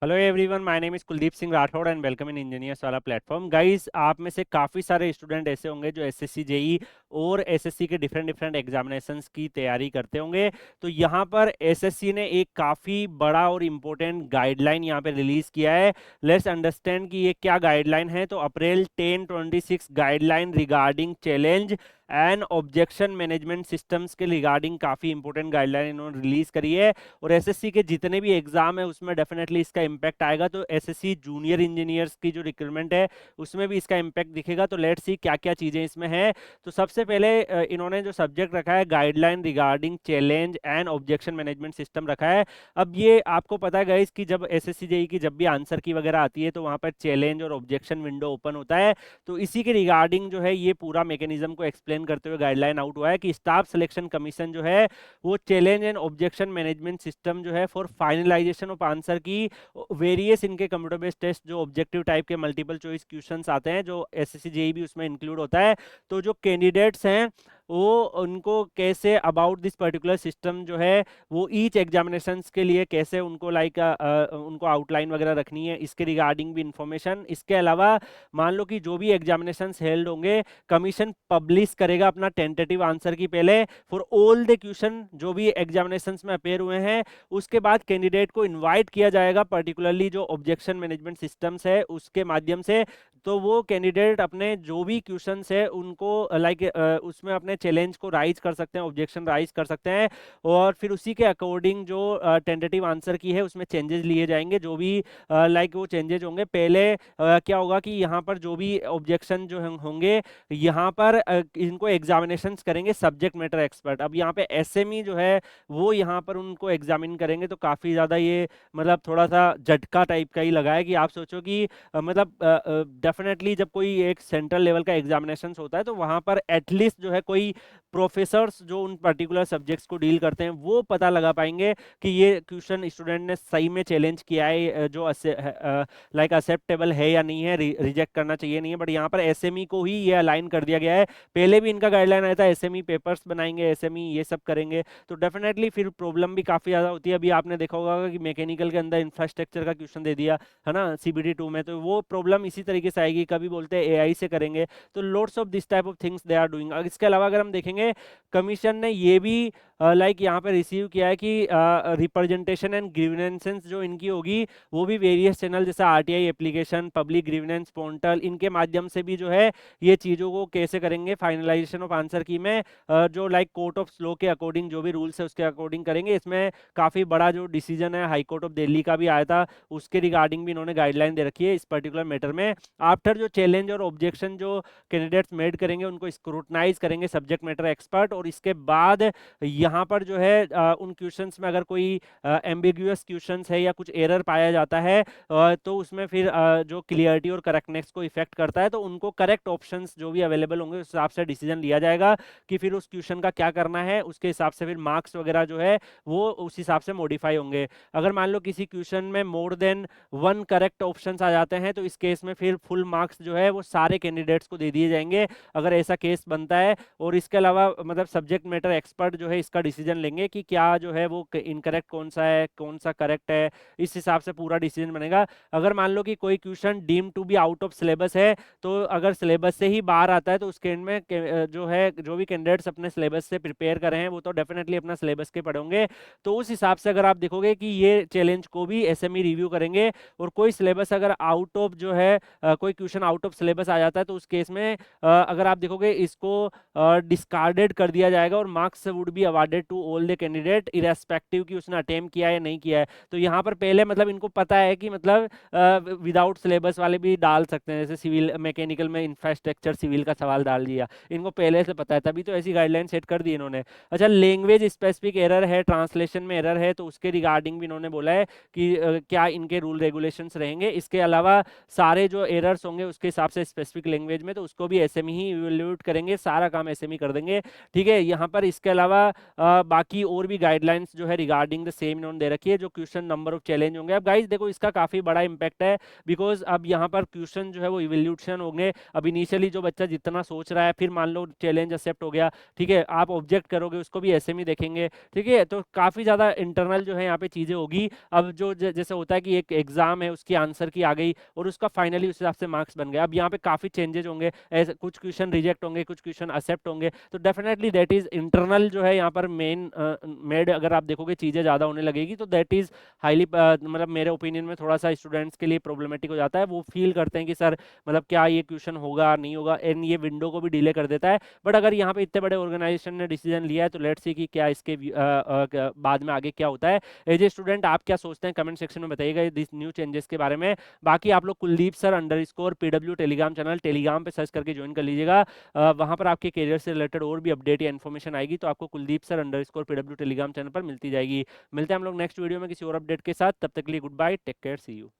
Hello everyone, my name is Kuldeep Singh Rathore and welcome in engineers वाला platform. Guys, आप में से काफ़ी सारे स्टूडेंट ऐसे होंगे जो एसएससी जेई और एसएससी के डिफरेंट डिफरेंट एग्जामिनेशंस की तैयारी करते होंगे। तो यहाँ पर एसएससी ने एक काफ़ी बड़ा और इम्पोर्टेंट गाइडलाइन यहाँ पे रिलीज़ किया है। लेट्स अंडरस्टैंड कि ये क्या गाइडलाइन है। तो अप्रैल 10/26 guideline regarding challenge and objection management systems के रिगार्डिंग काफ़ी इंपॉर्टेंट गाइडलाइन इन्होंने रिलीज़ करी है। और एसएससी के जितने भी एग्जाम है उसमें डेफिनेटली इसका इम्पैक्ट आएगा। तो एसएससी जूनियर इंजीनियर्स की जो रिक्रूटमेंट है उसमें भी इसका इम्पैक्ट दिखेगा। तो लेट्स सी क्या क्या चीज़ें इसमें हैं। तो सबसे पहले इन्होंने जो सब्जेक्ट रखा है guideline regarding challenge and objection management system रखा है। अब ये आपको पता है गाइस कि जब एसएससी जेई की जब भी आंसर की वगैरह आती है तो वहाँ पर चैलेंज और ऑब्जेक्शन विंडो ओपन होता है। तो इसी के रिगार्डिंग जो है ये पूरा मैकेनिज्म को एक्सप्लेन करते हुए गाइडलाइन आउट हुआ है कि स्टाफ सिलेक्शन कमीशन जो है वो challenge and objection management system जो है फॉर फाइनलाइजेशन ऑफ आंसर की वेरियस इनके कंप्यूटर बेस्ड टेस्ट जो ऑब्जेक्टिव टाइप के मल्टीपल चॉइस क्वेश्चंस आते हैं जो एसएससी जेई भी उसमें इंक्लूड होता है। तो जो कैंडिडेट्स हैं वो उनको कैसे अबाउट दिस पर्टिकुलर सिस्टम जो है वो ईच एग्जामिनेशंस के लिए कैसे उनको उनको आउटलाइन वगैरह रखनी है, इसके रिगार्डिंग भी इंफॉर्मेशन। इसके अलावा मान लो कि जो भी एग्जामिनेशंस हेल्ड होंगे कमीशन पब्लिश करेगा अपना टेंटेटिव आंसर की पहले फॉर ऑल द क्वेश्चन जो भी एग्जामिनेशंस में अपेयर हुए हैं। उसके बाद कैंडिडेट को इनवाइट किया जाएगा पर्टिकुलरली जो ऑब्जेक्शन मैनेजमेंट सिस्टम्स है उसके माध्यम से। तो वो कैंडिडेट अपने जो भी क्वेश्चंस है उनको उसमें अपने चैलेंज को राइज कर सकते हैं, ऑब्जेक्शन राइज कर सकते हैं। और फिर उसी के अकॉर्डिंग जो टेंटेटिव आंसर की है उसमें चेंजेस लिए जाएंगे। जो भी वो चेंजेस होंगे पहले क्या होगा कि यहाँ पर जो भी ऑब्जेक्शन जो होंगे यहाँ पर इनको एग्जामिनेशंस करेंगे सब्जेक्ट मैटर एक्सपर्ट। अब यहाँ पे एसएमई जो है वो यहाँ पर उनको एग्जामिन करेंगे। तो काफ़ी ज़्यादा ये मतलब थोड़ा सा झटका टाइप का ही लगा है कि आप सोचो कि मतलब डेफिनेटली जब कोई एक सेंट्रल लेवल का एग्जामिनेशन होता है तो वहाँ पर एटलीस्ट जो है कोई प्रोफेसर्स जो उन पर्टिकुलर सब्जेक्ट्स को डील करते हैं वो पता लगा पाएंगे कि ये क्वेश्चन स्टूडेंट ने सही में चैलेंज किया है, जो एक्सेप्टेबल है या नहीं है, रिजेक्ट करना चाहिए नहीं है। बट यहाँ पर एसएमई को ही ये अलाइन कर दिया गया है। पहले भी इनका गाइडलाइन आया था एसएमई पेपर्स बनाएंगे, एसएमई ये सब करेंगे। तो डेफिनेटली फिर प्रॉब्लम भी काफ़ी ज़्यादा होती है। अभी आपने देखा होगा कि मैकेनिकल के अंदर इंफ्रास्ट्रक्चर का क्वेश्चन दे दिया है ना सीबीटी 2 में, तो वो प्रॉब्लम इसी तरीके से आएगी। कभी बोलते हैं एआई से करेंगे। तो loads of this type of things they are doing. इसके अलावा अगर हम देखेंगे कमीशन ने ये भी यहाँ पे रिसीव किया है कि रिप्रेजेंटेशन एंड ग्रीवेंसेस जो इनकी होगी वो भी वेरियस चैनल जैसा RTI application, public grievance portal, इनके माध्यम से भी जो है ये चीज़ों को कैसे करेंगे फाइनलाइजेशन ऑफ आंसर की में जो कोर्ट ऑफ लॉ के अकॉर्डिंग जो भी रूल्स है उसके अकॉर्डिंग करेंगे। इसमें काफ़ी बड़ा जो डिसीजन है हाई कोर्ट ऑफ दिल्ली का भी आया था उसके रिगार्डिंग भी इन्होंने गाइडलाइन दे रखी है इस पर्टिकुलर मैटर में। आफ्टर जो चैलेंज और ऑब्जेक्शन जो कैंडिडेट्स मेड करेंगे उनको स्क्रूटनाइज करेंगे सब्जेक्ट मैटर एक्सपर्ट। और इसके बाद यहाँ पर जो है उन क्वेश्चंस में अगर कोई एम्बिग्यूअस क्वेश्चंस है या कुछ एरर पाया जाता है तो उसमें फिर जो क्लियरिटी और करेक्टनेस को इफेक्ट करता है तो उनको करेक्ट ऑप्शंस जो भी अवेलेबल होंगे उस हिसाब से डिसीजन लिया जाएगा कि फिर उस क्वेश्चन का क्या करना है। उसके हिसाब से फिर मार्क्स वगैरह जो है वो उस हिसाब से मॉडिफाई होंगे। अगर मान लो किसी क्वेश्चन में मोर देन 1 करेक्ट ऑप्शन आ जाते हैं तो इस केस में फिर फुल मार्क्स जो है वो सारे कैंडिडेट्स को दे दिए जाएंगे अगर ऐसा केस बनता है। और इसके अलावा मतलब सब्जेक्ट मैटर एक्सपर्ट जो है इसका डिसीजन लेंगे कि क्या जो है वो इनकरेक्ट कौन सा है कौन सा करेक्ट है, इस हिसाब से पूरा डिसीजन बनेगा। अगर मान लो कि कोई question deem to be out of syllabus है तो अगर सिलेबस से ही बाहर आता है तो उसके एंड में जो है जो भी कैंडिडेट्स अपने सिलेबस से प्रिपेयर कर रहे हैं वो तो डेफिनेटली अपना सिलेबस के पढ़ोगे। तो उस हिसाब से अगर आप देखोगे कि ये चैलेंज को भी एसएमई रिव्यू करेंगे। और कोई सिलेबस अगर आउट ऑफ जो है कोई क्वेश्चन आउट ऑफ सिलेबस आ जाता है तो उस केस में अगर आप देखोगे इसको डिस्कार्डेड कर दिया जाएगा और marks would be awarded to all the candidate irrespective कि उसने अटेम्प्ट किया है या नहीं किया है। तो यहाँ पर पहले मतलब इनको पता है कि मतलब विदाउट सिलेबस वाले भी डाल सकते हैं, जैसे सिविल मैकेनिकल में इंफ्रास्ट्रक्चर सिविल का सवाल डाल दिया, इनको पहले से पता है तभी तो ऐसी गाइडलाइन सेट कर दी इन्होंने। अच्छा, लैंग्वेज स्पेसिफिक एरर है, ट्रांसलेशन में एरर है तो उसके रिगार्डिंग भी इन्होंने बोला है कि क्या इनके रूल रेगुलेशंस रहेंगे। इसके अलावा सारे जो एरर्स पेपर्स होंगे उसके हिसाब से स्पेसिफिक लैंग्वेज में, तो उसको भी एसएमई ही इवेल्यूएट करेंगे, सारा काम एसएमई कर देंगे। ठीक है, यहाँ पर इसके अलावा बाकी और भी गाइडलाइंस जो है रिगार्डिंग द सेम इन्होंने दे रखी है, जो क्वेश्चन नंबर ऑफ चैलेंज होंगे। अब गाइस देखो इसका काफी बड़ा इंपैक्ट है, बिकॉज अब यहाँ पर क्वेश्चन जो है वो इवोल्यूशन होंगे। अब इनिशियली जो बच्चा जितना सोच रहा है, फिर मान लो चैलेंज एक्सेप्ट हो गया, ठीक है, आप ऑब्जेक्ट करोगे उसको भी एसएमई देखेंगे। ठीक है, तो काफी ज्यादा इंटरनल जो है यहाँ पे चीजें होगी। अब जो जैसे होता है कि एक एग्जाम है उसकी आंसर की आ गई और उसका फाइनली उस हिसाब से मार्क्स बन गए, अब यहाँ पे काफी चेंजेस होंगे, ऐसे कुछ क्वेश्चन रिजेक्ट होंगे, कुछ क्वेश्चन एक्सेप्ट होंगे। तो डेफिनेटली दैट इज इंटरनल जो है यहाँ पर मेन मेड, अगर आप देखोगे चीजें ज्यादा होने लगेगी तो दैट इज हाईली, मतलब मेरे ओपिनियन में थोड़ा सा स्टूडेंट्स के लिए प्रॉब्लमेटिक हो जाता है। वो फील करते हैं कि सर मतलब क्या ये क्वेश्चन होगा नहीं होगा, एंड ये विंडो को भी डिले कर देता है। बट अगर यहाँ पे इतने बड़े ऑर्गेनाइजेशन ने डिसीजन लिया है तो लेट्स सी कि क्या इसके बाद में आगे क्या होता है। एज ए स्टूडेंट आप क्या सोचते हैं कमेंट सेक्शन में बताइएगा दिस न्यू चेंजेस के बारे में। बाकी आप लोग Kuldeep sir underscore PW Telegram channel Telegram पे सर्च करके ज्वाइन कर लीजिएगा। वहां पर आपके करियर से रिलेटेड और भी अपडेट या इन्फॉर्मेशन आएगी, तो आपको Kuldeep sir underscore PW Telegram channel पर मिलती जाएगी। मिलते हैं हम लोग नेक्स्ट वीडियो में किसी और अपडेट के साथ, तब तक के लिए goodbye, take care, see you.